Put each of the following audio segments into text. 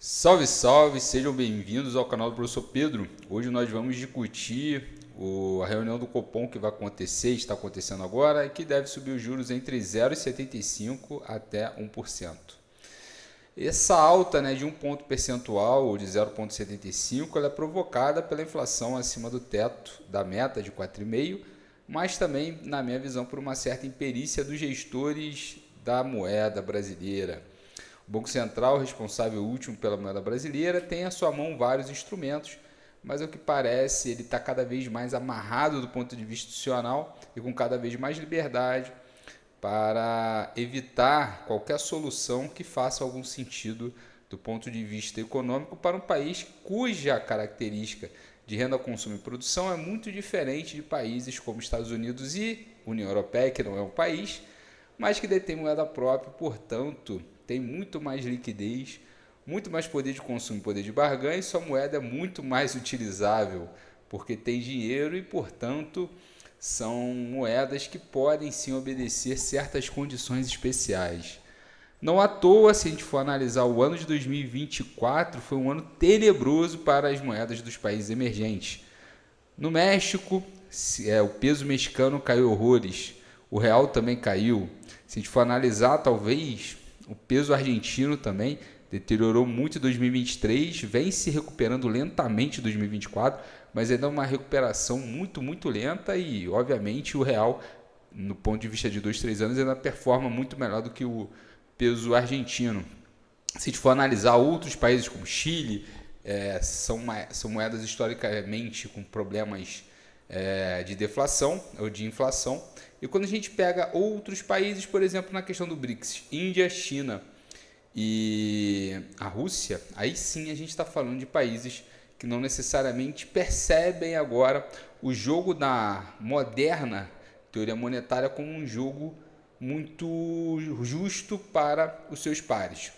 Salve, salve, sejam bem-vindos ao canal do Professor Pedro. Hoje nós vamos discutir a reunião do Copom que vai acontecer, está acontecendo agora, e que deve subir os juros entre 0,75% até 1%. Essa alta de um ponto percentual, ou de 0,75%, ela é provocada pela inflação acima do teto da meta de 4,5%, mas também, na minha visão, por uma certa imperícia dos gestores da moeda brasileira. O Banco Central, responsável último pela moeda brasileira, tem à sua mão vários instrumentos, mas ao que parece ele está cada vez mais amarrado do ponto de vista institucional e com cada vez mais liberdade para evitar qualquer solução que faça algum sentido do ponto de vista econômico para um país cuja característica de renda, consumo e produção é muito diferente de países como Estados Unidos e União Europeia, que não é um país, mas que detém moeda própria, portanto, tem muito mais liquidez, muito mais poder de consumo e poder de barganha, e sua moeda é muito mais utilizável, porque tem dinheiro e, portanto, são moedas que podem sim obedecer certas condições especiais. Não à toa, se a gente for analisar o ano de 2024, foi um ano tenebroso para as moedas dos países emergentes. No México, o peso mexicano caiu horrores, o real também caiu. Se a gente for analisar, talvez o peso argentino também deteriorou muito em 2023, vem se recuperando lentamente em 2024, mas ainda é uma recuperação muito lenta e, obviamente, o real, no ponto de vista de 2, 3 anos, ainda performa muito melhor do que o peso argentino. Se a gente for analisar outros países como Chile, são moedas historicamente com problemas de deflação ou de inflação. E quando a gente pega outros países, por exemplo, na questão do BRICS, Índia, China e a Rússia, aí sim a gente está falando de países que não necessariamente percebem agora o jogo da moderna teoria monetária como um jogo muito justo para os seus pares.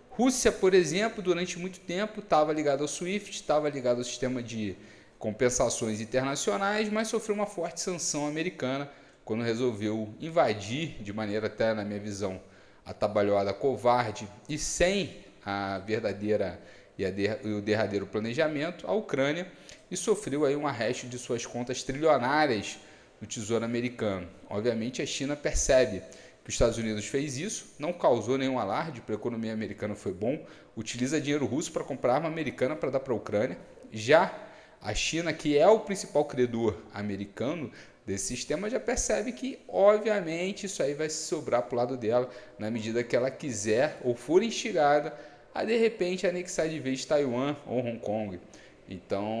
Rússia, por exemplo, durante muito tempo estava ligado ao SWIFT, estava ligado ao sistema de compensações internacionais, mas sofreu uma forte sanção americana quando resolveu invadir, de maneira até, na minha visão, atabalhoada, covarde e sem a verdadeira e o derradeiro planejamento, a Ucrânia, e sofreu aí um arresto de suas contas trilionárias no Tesouro americano. Obviamente a China percebe que os Estados Unidos fez isso, não causou nenhum alarde, para a economia americana foi bom, utiliza dinheiro russo para comprar arma americana para dar para a Ucrânia. Já a China, que é o principal credor americano desse sistema, já percebe que, obviamente, isso aí vai se sobrar para o lado dela, na medida que ela quiser ou for instigada a, de repente, anexar de vez Taiwan ou Hong Kong. Então,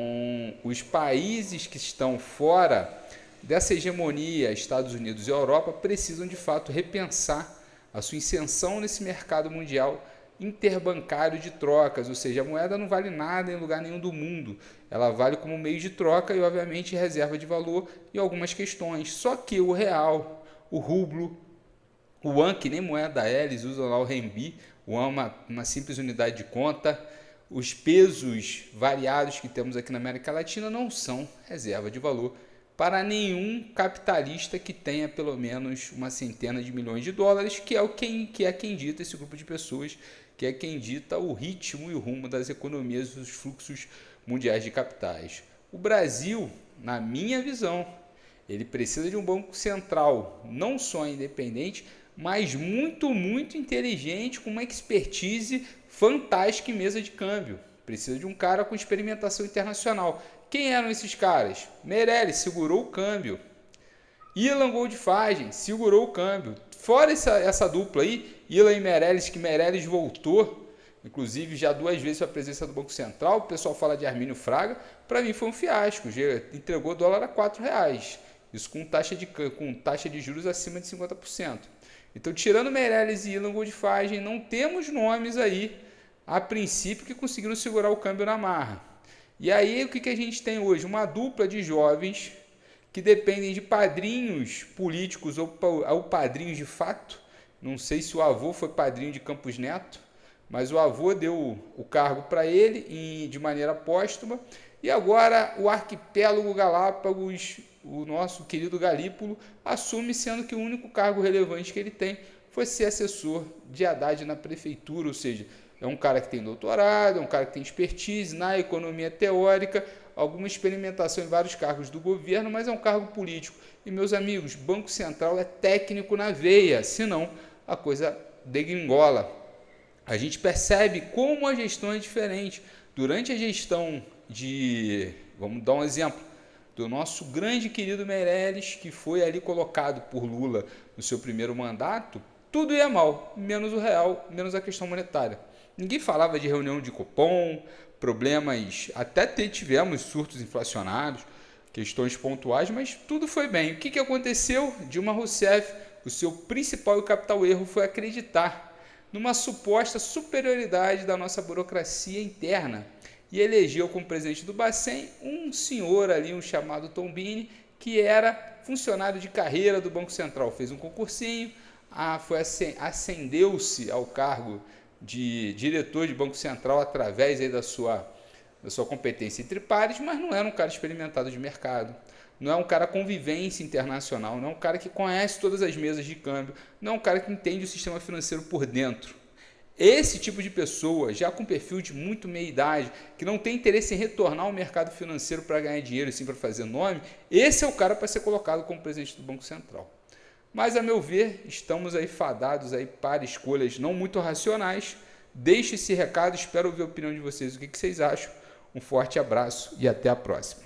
os países que estão fora dessa hegemonia, Estados Unidos e Europa, precisam, de fato, repensar a sua inserção nesse mercado mundial interbancário de trocas, ou seja, a moeda não vale nada em lugar nenhum do mundo, ela vale como meio de troca e, obviamente, reserva de valor em algumas questões. Só que o real, o rublo, o yuan, que nem moeda é, eles usam lá o renminbi, o yuan é uma simples unidade de conta, os pesos variados que temos aqui na América Latina não são reserva de valor para nenhum capitalista que tenha pelo menos uma centena de milhões de dólares, que é quem dita esse grupo de pessoas, que é quem dita o ritmo e o rumo das economias e dos fluxos mundiais de capitais. O Brasil, na minha visão, ele precisa de um banco central não só independente, mas muito inteligente, com uma expertise fantástica em mesa de câmbio. Precisa de um cara com experimentação internacional. Quem eram esses caras? Meirelles segurou o câmbio. Ilan Goldfagen segurou o câmbio. Fora essa dupla aí, Ilan e Meirelles, que Meirelles voltou, inclusive já 2 vezes para a presença do Banco Central. O pessoal fala de Armínio Fraga. Para mim foi um fiasco. Entregou dólar a R$4. Isso com taxa de juros acima de 50%. Então, tirando Meirelles e Ilan Goldfagen, não temos nomes aí, a princípio, que conseguiram segurar o câmbio na marra. E aí, o que a gente tem hoje? Uma dupla de jovens que dependem de padrinhos políticos ou padrinhos de fato. Não sei se o avô foi padrinho de Campos Neto, mas o avô deu o cargo para ele de maneira póstuma. E agora o arquipélago Galápagos, o nosso querido Galípolo, assume, sendo que o único cargo relevante que ele tem foi ser assessor de Haddad na prefeitura, ou seja, É um cara que tem doutorado, é um cara que tem expertise na economia teórica, alguma experimentação em vários cargos do governo, mas é um cargo político. E, meus amigos, Banco Central é técnico na veia, senão a coisa degringola. A gente percebe como a gestão é diferente. Durante a gestão vamos dar um exemplo, do nosso grande querido Meirelles, que foi ali colocado por Lula no seu primeiro mandato, tudo ia mal, menos o real, menos a questão monetária. Ninguém falava de reunião de Copom, problemas, até tivemos surtos inflacionários, questões pontuais, mas tudo foi bem. O que aconteceu? Dilma Rousseff, o seu principal e capital erro foi acreditar numa suposta superioridade da nossa burocracia interna e elegeu como presidente do Bacen um senhor ali, um chamado Tombini, que era funcionário de carreira do Banco Central. Fez um concursinho, ascendeu-se ao cargo de diretor de Banco Central através aí da sua competência entre pares, mas não era um cara experimentado de mercado, não é um cara com vivência internacional, não é um cara que conhece todas as mesas de câmbio, não é um cara que entende o sistema financeiro por dentro. Esse tipo de pessoa, já com perfil de muito meia idade, que não tem interesse em retornar ao mercado financeiro para ganhar dinheiro e sim para fazer nome, esse é o cara para ser colocado como presidente do Banco Central. Mas, a meu ver, estamos aí fadados aí para escolhas não muito racionais. Deixe esse recado, espero ouvir a opinião de vocês, o que vocês acham. Um forte abraço e até a próxima.